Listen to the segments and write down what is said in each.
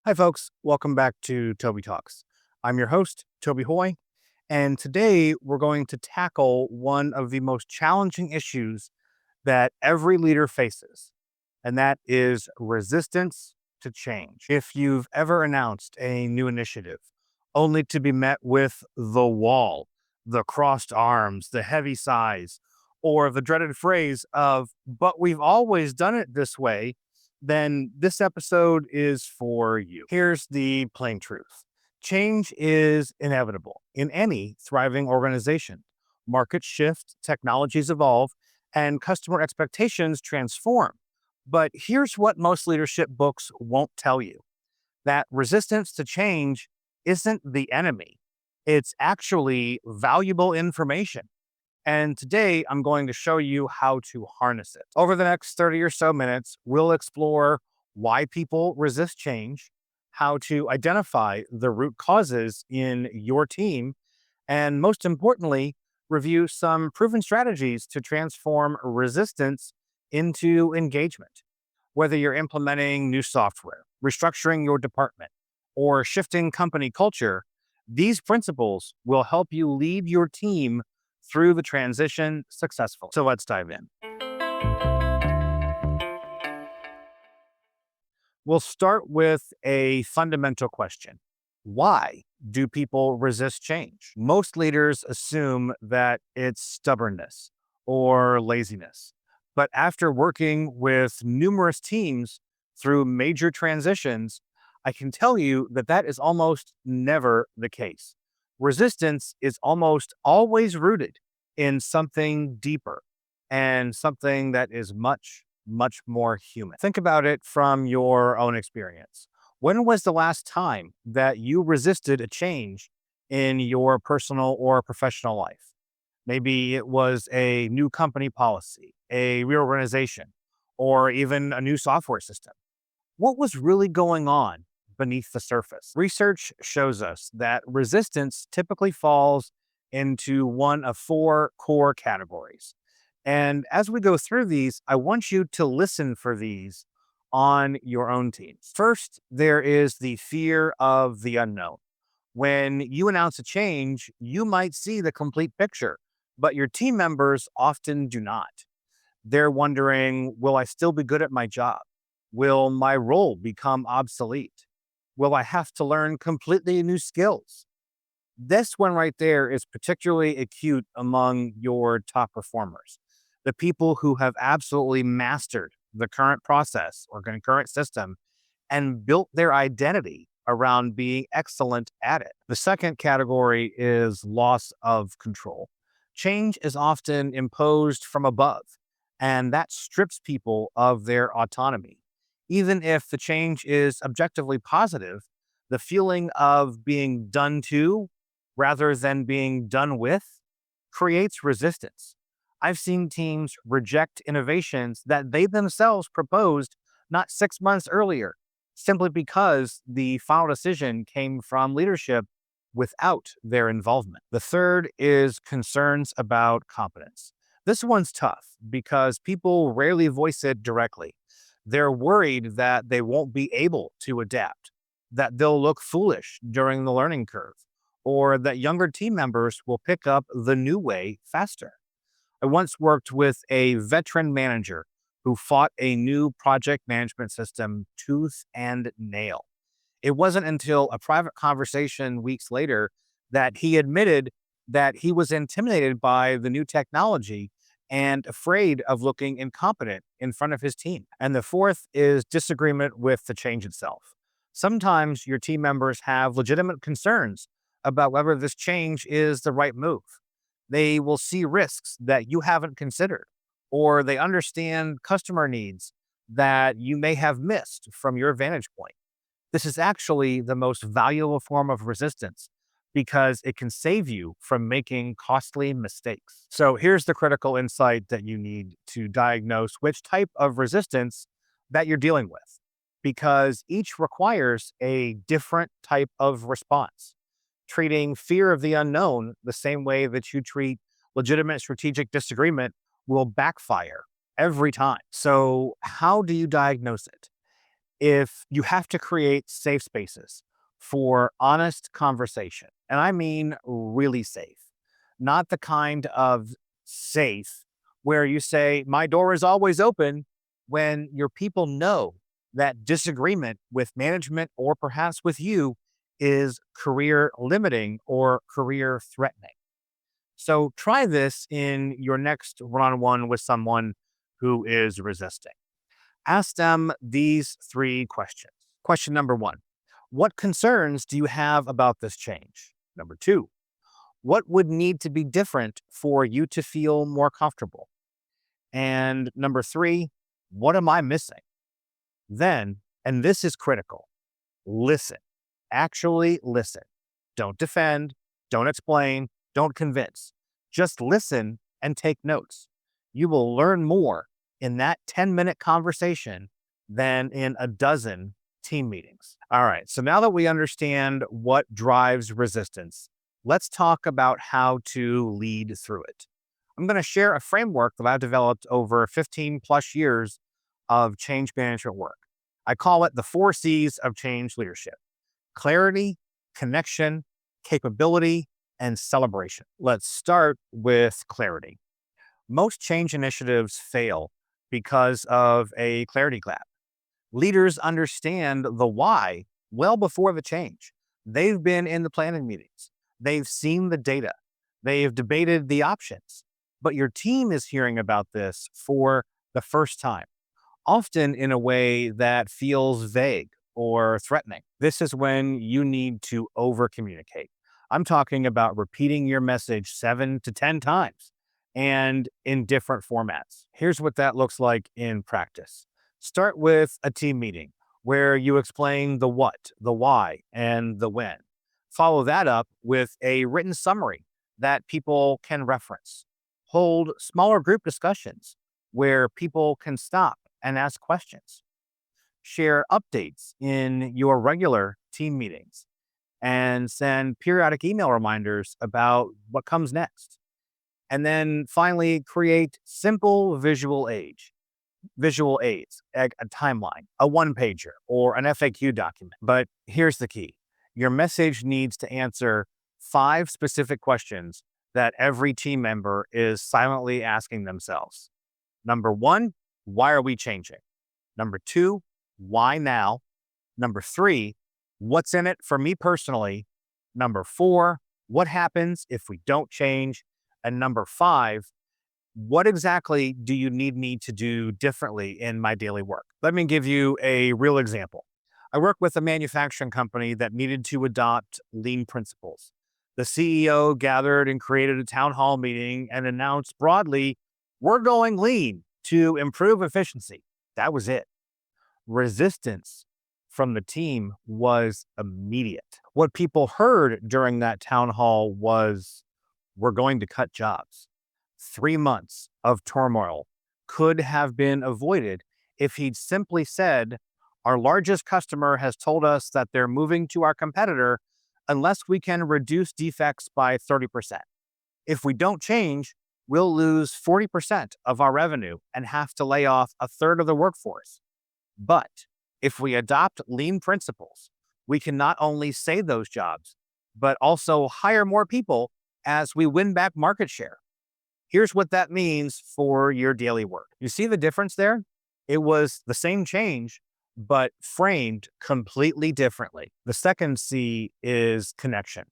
Hi, folks. Welcome back to Toby Talks. I'm your host, Toby Hoy, and today we're going to tackle one of the most challenging issues that every leader faces, and that is resistance to change. If you've ever announced a new initiative only to be met with the wall, the crossed arms, the heavy sighs, or the dreaded phrase of, but we've always done it this way, then this episode is for you. Here's the plain truth: change is inevitable in any thriving organization. Markets shift, technologies evolve, and customer expectations transform. But here's what most leadership books won't tell you: that resistance to change isn't the enemy, it's actually valuable information. And today I'm going to show you how to harness it. Over the next 30 or so minutes, we'll explore why people resist change, how to identify the root causes in your team, and most importantly, review some proven strategies to transform resistance into engagement. Whether you're implementing new software, restructuring your department, or shifting company culture, these principles will help you lead your team through the transition successfully. So let's dive in. We'll start with a fundamental question: why do people resist change? Most leaders assume that it's stubbornness or laziness. But after working with numerous teams through major transitions, I can tell you that that is almost never the case. Resistance is almost always rooted in something deeper and something that is much more human. Think about it from your own experience. When was the last time that you resisted a change in your personal or professional life? Maybe it was a new company policy, a reorganization, or even a new software system. What was really going on beneath the surface? Research shows us that resistance typically falls into one of four core categories. And as we go through these, I want you to listen for these on your own teams. First, there is the fear of the unknown. When you announce a change, you might see the complete picture, but your team members often do not. They're wondering, will I still be good at my job? Will my role become obsolete? Will I have to learn completely new skills? This one right there is particularly acute among your top performers, the people who have absolutely mastered the current process or current system and built their identity around being excellent at it. The second category is loss of control. Change is often imposed from above, and that strips people of their autonomy. Even if the change is objectively positive, the feeling of being done to rather than being done with creates resistance. I've seen teams reject innovations that they themselves proposed not 6 months earlier, simply because the final decision came from leadership without their involvement. The third is concerns about competence. This one's tough because people rarely voice it directly. They're worried that they won't be able to adapt, that they'll look foolish during the learning curve, or that younger team members will pick up the new way faster. I once worked with a veteran manager who fought a new project management system tooth and nail. It wasn't until a private conversation weeks later that he admitted that he was intimidated by the new technology and afraid of looking incompetent in front of his team. And the fourth is disagreement with the change itself. Sometimes your team members have legitimate concerns about whether this change is the right move. They will see risks that you haven't considered, or they understand customer needs that you may have missed from your vantage point. This is actually the most valuable form of resistance because it can save you from making costly mistakes. So here's the critical insight that you need to diagnose which type of resistance that you're dealing with, because each requires a different type of response. Treating fear of the unknown the same way that you treat legitimate strategic disagreement will backfire every time. So, how do you diagnose it? if you have to create safe spaces for honest conversation, and I mean really safe, not the kind of safe where you say, my door is always open, when your people know that disagreement with management or perhaps with you is career limiting or career threatening. So try this in your next one on one with someone who is resisting. Ask them these three questions. Question number one: what concerns do you have about this change? Number two: what would need to be different for you to feel more comfortable? And number three: what am I missing? Then, and this is critical, listen. Actually listen. Don't defend, don't explain, don't convince. Just listen and take notes. You will learn more in that 10-minute conversation than in a dozen team meetings. All right, so now that we understand what drives resistance, let's talk about how to lead through it. I'm going to share a framework that I've developed over 15 plus years of change management work. I call it the 4 C's of change leadership: clarity, connection, capability, and celebration. Let's start with clarity. Most change initiatives fail because of a clarity gap. Leaders understand the why well before the change. They've been in the planning meetings, they've seen the data, they've debated the options, but your team is hearing about this for the first time, often in a way that feels vague or threatening. This is when you need to over communicate. I'm talking about repeating your message 7 to 10 times and in different formats. Here's what that looks like in practice. Start with a team meeting where you explain the what, the why, and the when. Follow that up with a written summary that people can reference. Hold smaller group discussions where people can stop and ask questions. Share updates in your regular team meetings and send periodic email reminders about what comes next. And then finally, create simple visual aids, a timeline, a one pager, or an FAQ document. But here's the key: your message needs to answer 5 specific questions that every team member is silently asking themselves. Number one, why are we changing? Number two, why now? Number three, what's in it for me personally? Number four, what happens if we don't change? And number five, what exactly do you need me to do differently in my daily work? Let me give you a real example. I work with a manufacturing company that needed to adopt lean principles. The CEO gathered and created a town hall meeting and announced broadly, we're going lean to improve efficiency. That was it. Resistance from the team was immediate. What people heard during that town hall was, we're going to cut jobs. 3 months of turmoil could have been avoided if he'd simply said, our largest customer has told us that they're moving to our competitor unless we can reduce defects by 30%. If we don't change, we'll lose 40% of our revenue and have to lay off a third of the workforce. But if we adopt lean principles, we can not only save those jobs, but also hire more people as we win back market share. Here's what that means for your daily work. You see the difference there? It was the same change, but framed completely differently. The second C is connection.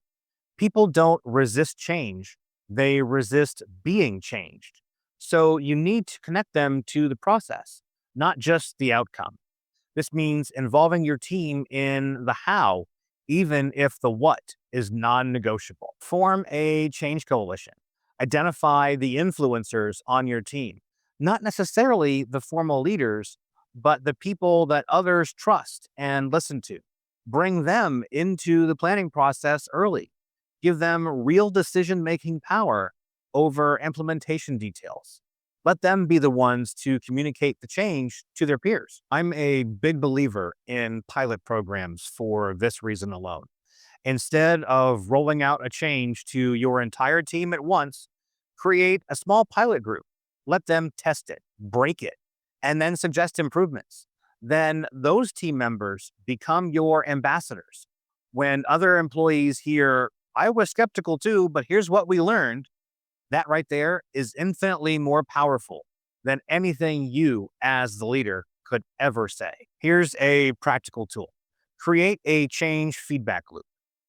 People don't resist change, they resist being changed. So you need to connect them to the process, not just the outcome. This means involving your team in the how, even if the what is non-negotiable. Form a change coalition. Identify the influencers on your team, not necessarily the formal leaders, but the people that others trust and listen to. Bring them into the planning process early. Give them real decision-making power over implementation details. Let them be the ones to communicate the change to their peers. I'm a big believer in pilot programs for this reason alone. Instead of rolling out a change to your entire team at once, create a small pilot group. Let them test it, break it, and then suggest improvements. then those team members become your ambassadors. When other employees hear, I was skeptical too, but here's what we learned, that right there is infinitely more powerful than anything you as the leader could ever say. Here's a practical tool. Create a change feedback loop.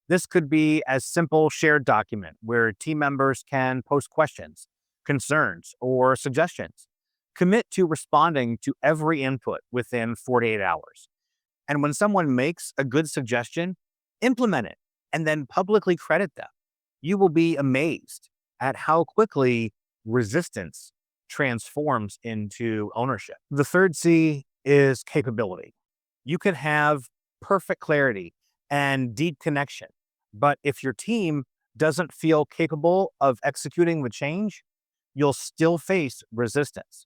This could be a simple shared document where team members can post questions, concerns, or suggestions. Commit to responding to every input within 48 hours. And when someone makes a good suggestion, implement it and then publicly credit them. You will be amazed at how quickly resistance transforms into ownership. The third C is capability. You could have perfect clarity and deep connection, but if your team doesn't feel capable of executing the change, you'll still face resistance.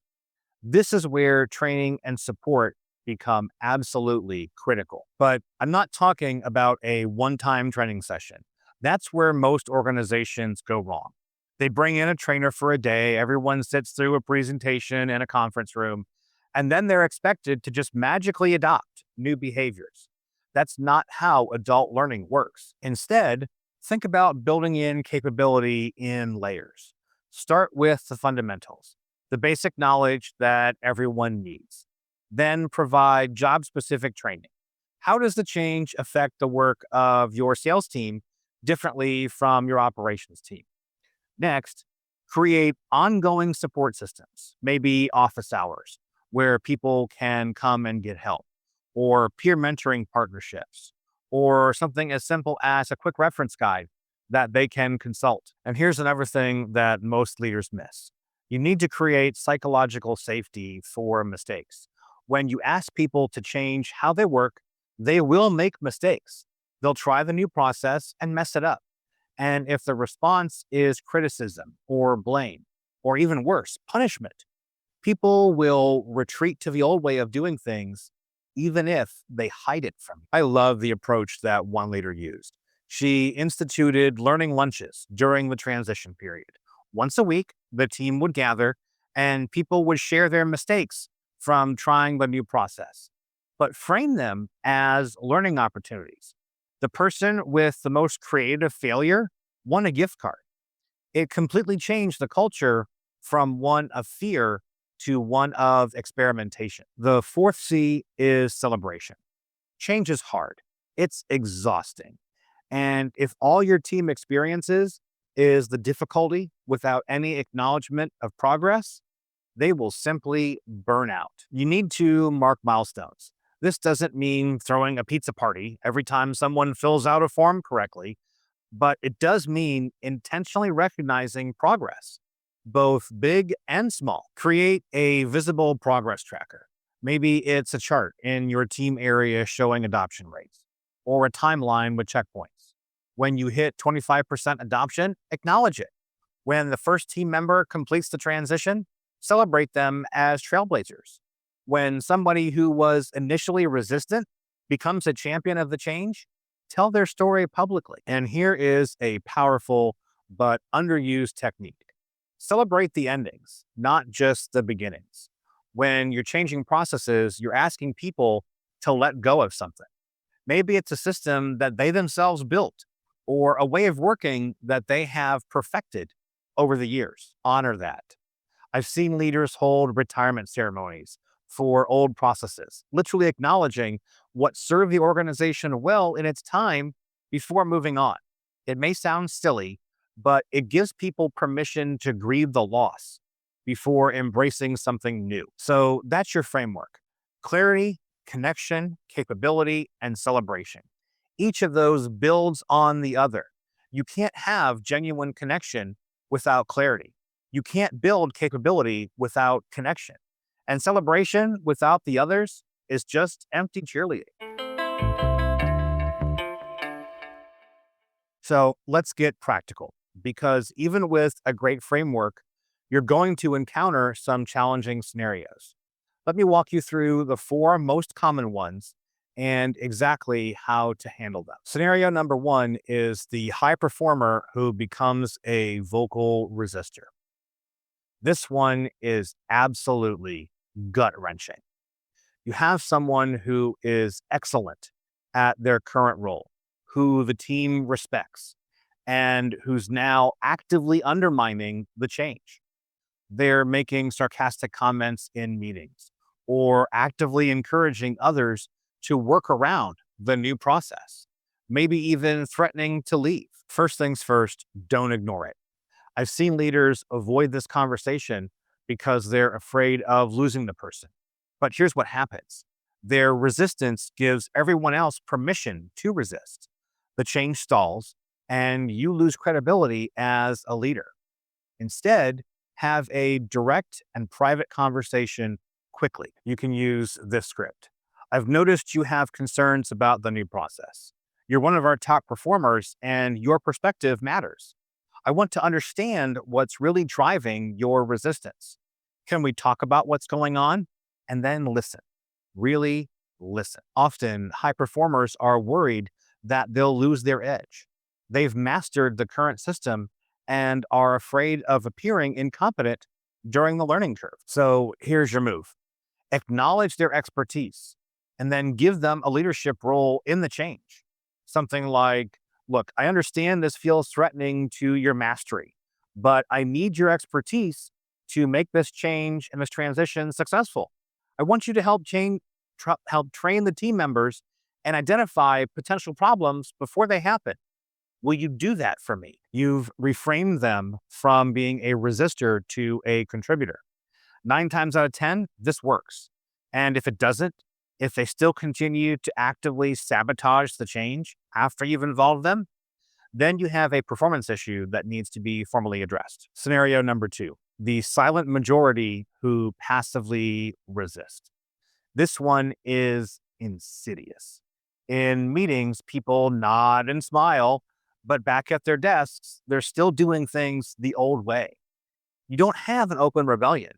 This is where training and support become absolutely critical. But I'm not talking about a one time training session. That's where most organizations go wrong. They bring in a trainer for a day, everyone sits through a presentation in a conference room, and then they're expected to just magically adopt new behaviors. That's not how adult learning works. Instead, think about building in capability in layers. Start with the fundamentals, the basic knowledge that everyone needs. Then provide job specific training. How does the change affect the work of your sales team differently from your operations team? Next, create ongoing support systems, maybe office hours, where people can come and get help, or peer mentoring partnerships, or something as simple as a quick reference guide that they can consult. And here's another thing that most leaders miss. You need to create psychological safety for mistakes. When you ask people to change how they work, they will make mistakes. They'll try the new process and mess it up. And if the response is criticism or blame, or even worse, punishment, people will retreat to the old way of doing things, even if they hide it from you. I love the approach that one leader used. She instituted learning lunches during the transition period. Once a week, the team would gather and people would share their mistakes from trying the new process, but frame them as learning opportunities. The person with the most creative failure won a gift card. It completely changed the culture from one of fear to one of experimentation. The fourth C is celebration. Change is hard, it's exhausting. And if all your team experiences is the difficulty without any acknowledgement of progress, they will simply burn out. You need to mark milestones. This doesn't mean throwing a pizza party every time someone fills out a form correctly, but it does mean intentionally recognizing progress, both big and small. Create a visible progress tracker. Maybe it's a chart in your team area showing adoption rates, or a timeline with checkpoints. When you hit 25% adoption, acknowledge it. When the first team member completes the transition, celebrate them as trailblazers. When somebody who was initially resistant becomes a champion of the change, tell their story publicly. And here is a powerful but underused technique. Celebrate the endings, not just the beginnings. When you're changing processes, you're asking people to let go of something. Maybe it's a system that they themselves built or a way of working that they have perfected over the years. Honor that. I've seen leaders hold retirement ceremonies for old processes, literally acknowledging what served the organization well in its time before moving on. It may sound silly, but it gives people permission to grieve the loss before embracing something new. So that's your framework: clarity, connection, capability, and celebration. Each of those builds on the other. You can't have genuine connection without clarity. You can't build capability without connection. And celebration without the others is just empty cheerleading. So let's get practical, because even with a great framework, you're going to encounter some challenging scenarios. Let me walk you through the four most common ones and exactly how to handle them. Scenario number one is the high performer who becomes a vocal resistor. This one is absolutely gut wrenching. You have someone who is excellent at their current role, who the team respects, and who's now actively undermining the change. They're making sarcastic comments in meetings or actively encouraging others to work around the new process, maybe even threatening to leave. First things first, don't ignore it. I've seen leaders avoid this conversation because they're afraid of losing the person. But here's what happens: their resistance gives everyone else permission to resist. The change stalls, and you lose credibility as a leader. Instead, have a direct and private conversation quickly. You can use this script. I've noticed you have concerns about the new process. You're one of our top performers, and your perspective matters. I want to understand what's really driving your resistance. Can we talk about what's going on? And then listen. Really listen. Often, high performers are worried that they'll lose their edge. They've mastered the current system and are afraid of appearing incompetent during the learning curve. So here's your move: acknowledge their expertise and then give them a leadership role in the change. Something like, look, I understand this feels threatening to your mastery, but I need your expertise to make this change and this transition successful. I want you to help train the team members and identify potential problems before they happen. Will you do that for me? You've reframed them from being a resistor to a contributor. 9 times out of 10, this works. And if it doesn't, if they still continue to actively sabotage the change after you've involved them, then you have a performance issue that needs to be formally addressed. Scenario number 2, the silent majority who passively resist. This one is insidious. In meetings, people nod and smile, but back at their desks, they're still doing things the old way. You don't have an open rebellion.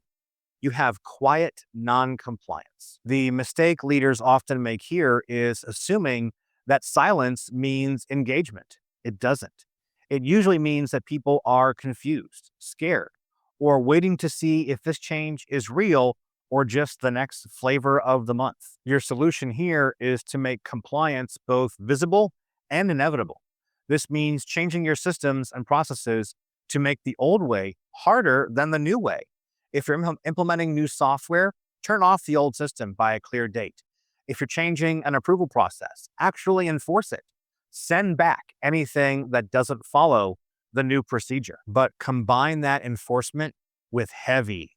You have quiet non-compliance. The mistake leaders often make here is assuming that silence means engagement. It doesn't. It usually means that people are confused, scared, or waiting to see if this change is real or just the next flavor of the month. Your solution here is to make compliance both visible and inevitable. This means changing your systems and processes to make the old way harder than the new way. If you're implementing new software, turn off the old system by a clear date. If you're changing an approval process, actually enforce it. Send back anything that doesn't follow the new procedure, but combine that enforcement with heavy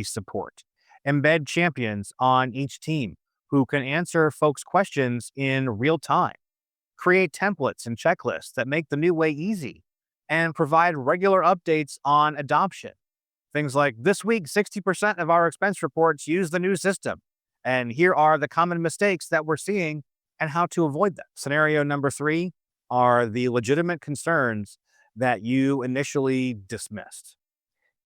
support. Embed champions on each team who can answer folks' questions in real time. Create templates and checklists that make the new way easy, and provide regular updates on adoption. Things like, this week, 60% of our expense reports use the new system. And here are the common mistakes that we're seeing and how to avoid them. Scenario number 3 are the legitimate concerns that you initially dismissed.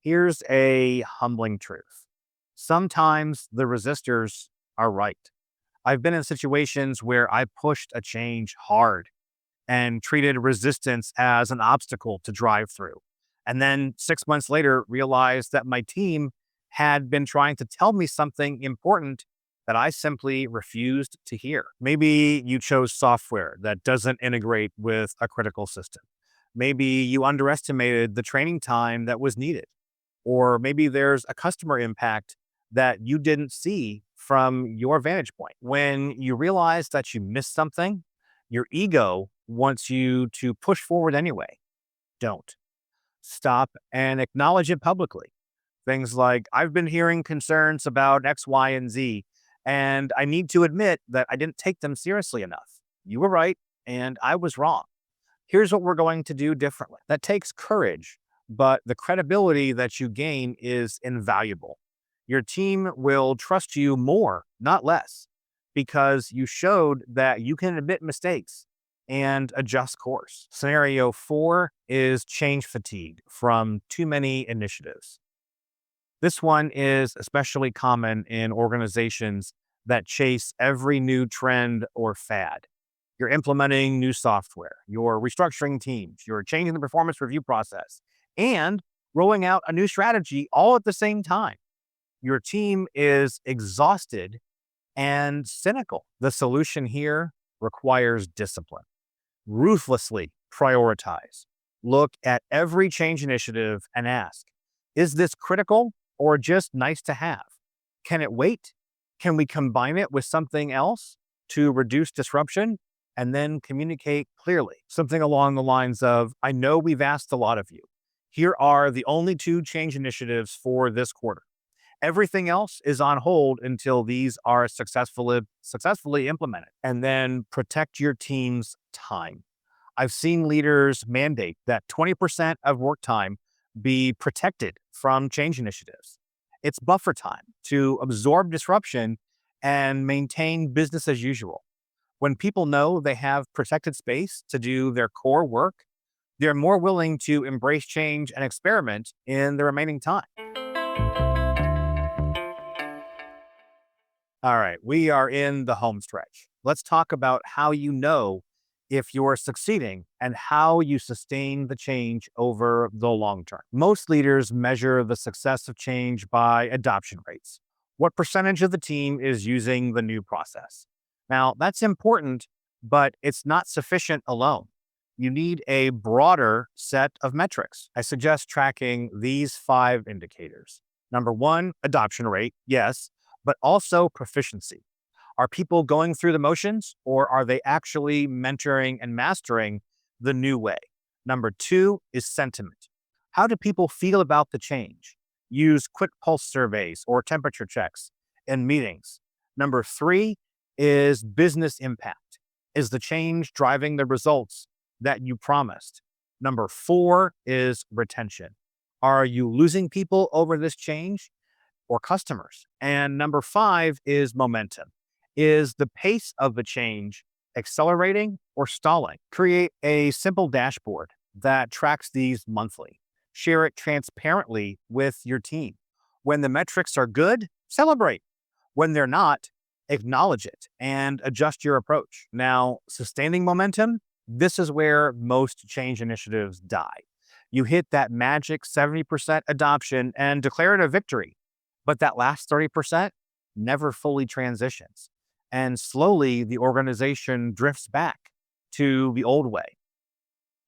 Here's a humbling truth: sometimes the resistors are right. I've been in situations where I pushed a change hard and treated resistance as an obstacle to drive through. And then 6 months later, realized that my team had been trying to tell me something important that I simply refused to hear. Maybe you chose software that doesn't integrate with a critical system. Maybe you underestimated the training time that was needed. Or maybe there's a customer impact that you didn't see from your vantage point. When you realize that you missed something, your ego wants you to push forward anyway. Don't. Stop and acknowledge it publicly. Things like, I've been hearing concerns about X, Y, and Z, and I need to admit that I didn't take them seriously enough. You were right, and I was wrong. Here's what we're going to do differently. That takes courage, but the credibility that you gain is invaluable. Your team will trust you more, not less, because you showed that you can admit mistakes and adjust course. Scenario 4 is change fatigue from too many initiatives. This one is especially common in organizations that chase every new trend or fad. You're implementing new software, you're restructuring teams, you're changing the performance review process, and rolling out a new strategy all at the same time. Your team is exhausted and cynical. The solution here requires discipline. Ruthlessly prioritize. Look at every change initiative and ask, is this critical or just nice to have? Can it wait? Can we combine it with something else to reduce disruption? And then communicate clearly. Something along the lines of, I know we've asked a lot of you. Here are the only two change initiatives for this quarter. Everything else is on hold until these are successfully implemented. And then protect your team's time. I've seen leaders mandate that 20% of work time be protected from change initiatives. It's buffer time to absorb disruption and maintain business as usual. When people know they have protected space to do their core work, they're more willing to embrace change and experiment in the remaining time. All right, we are in the home stretch. Let's talk about how you know if you're succeeding and how you sustain the change over the long term. Most leaders measure the success of change by adoption rates. What percentage of the team is using the new process? Now, that's important, but it's not sufficient alone. You need a broader set of metrics. I suggest tracking these 5 indicators. Number one, adoption rate, yes, but also proficiency. Are people going through the motions or are they actually mentoring and mastering the new way? Number two is sentiment. How do people feel about the change? Use quick pulse surveys or temperature checks in meetings. Number three is business impact. Is the change driving the results that you promised? Number four is retention. Are you losing people over this change or customers? And number five is momentum. Is the pace of the change accelerating or stalling? Create a simple dashboard that tracks these monthly. Share it transparently with your team. When the metrics are good, celebrate. When they're not, acknowledge it and adjust your approach. Now, sustaining momentum, this is where most change initiatives die. You hit that magic 70% adoption and declare it a victory, but that last 30% never fully transitions. And slowly the organization drifts back to the old way.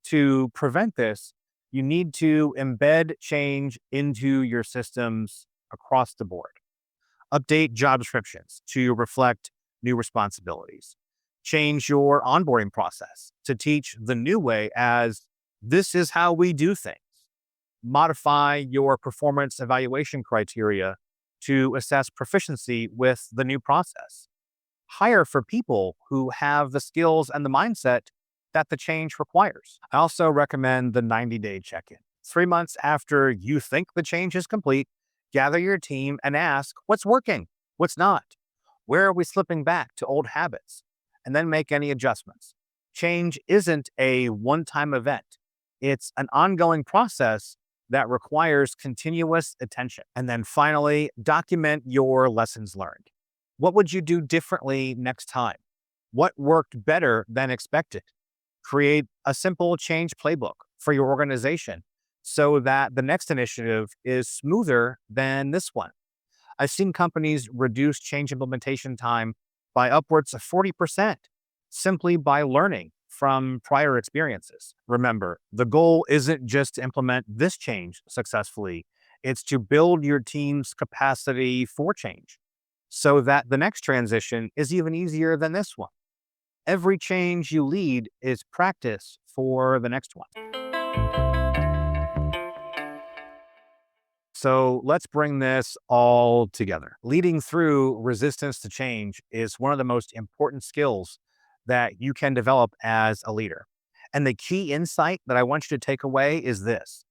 To prevent this, you need to embed change into your systems across the board. Update job descriptions to reflect new responsibilities. Change your onboarding process to teach the new way as this is how we do things. Modify your performance evaluation criteria to assess proficiency with the new process. Hire for people who have the skills and the mindset that the change requires. I also recommend the 90-day check-in. 3 months after you think the change is complete, gather your team and ask what's working, what's not, where are we slipping back to old habits, and then make any adjustments. Change isn't a one-time event. It's an ongoing process that requires continuous attention. And then finally, document your lessons learned. What would you do differently next time? What worked better than expected? Create a simple change playbook for your organization so that the next initiative is smoother than this one. I've seen companies reduce change implementation time by upwards of 40% simply by learning from prior experiences. Remember, the goal isn't just to implement this change successfully, it's to build your team's capacity for change so that the next transition is even easier than this one. Every change you lead is practice for the next one. So let's bring this all together. Leading through resistance to change is one of the most important skills that you can develop as a leader. And the key insight that I want you to take away is this: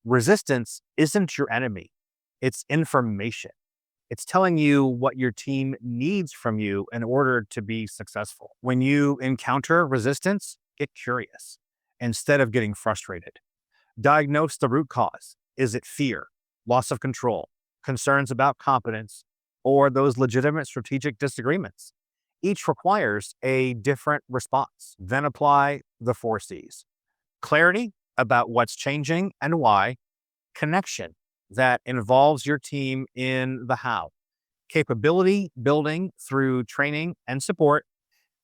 resistance isn't your enemy, it's information. It's telling you what your team needs from you in order to be successful. When you encounter resistance, get curious instead of getting frustrated. Diagnose the root cause. Is it fear, loss of control, concerns about competence, or those legitimate strategic disagreements? Each requires a different response. Then apply the 4 Cs. Clarity about what's changing and why. Connection that involves your team in the how. capability building through training and support,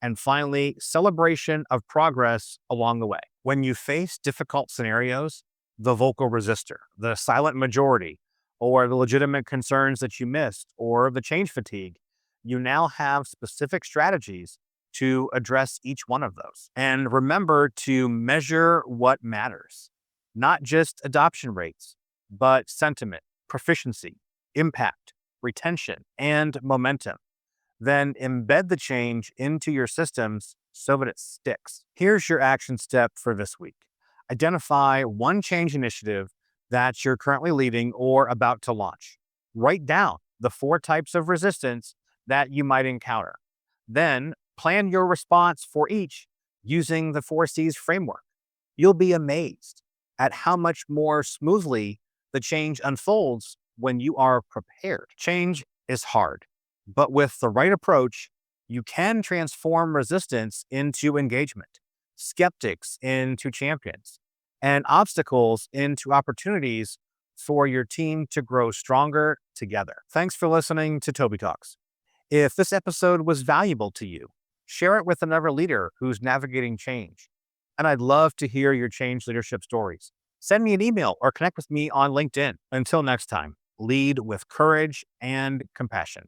and finally, celebration of progress along the way. When you face difficult scenarios, the vocal resistor, the silent majority, or the legitimate concerns that you missed, or the change fatigue, you now have specific strategies to address each one of those. And remember to measure what matters, not just adoption rates, but sentiment, proficiency, impact, retention, and momentum. Then embed the change into your systems so that it sticks. Here's your action step for this week. Identify one change initiative that you're currently leading or about to launch. Write down the 4 types of resistance that you might encounter. Then plan your response for each using the 4 C's framework. You'll be amazed at how much more smoothly the change unfolds when you are prepared. Change is hard, but with the right approach, you can transform resistance into engagement, skeptics into champions, and obstacles into opportunities for your team to grow stronger together. Thanks for listening to Toby Talks. If this episode was valuable to you, share it with another leader who's navigating change. And I'd love to hear your change leadership stories. Send me an email or connect with me on LinkedIn. Until next time, lead with courage and compassion.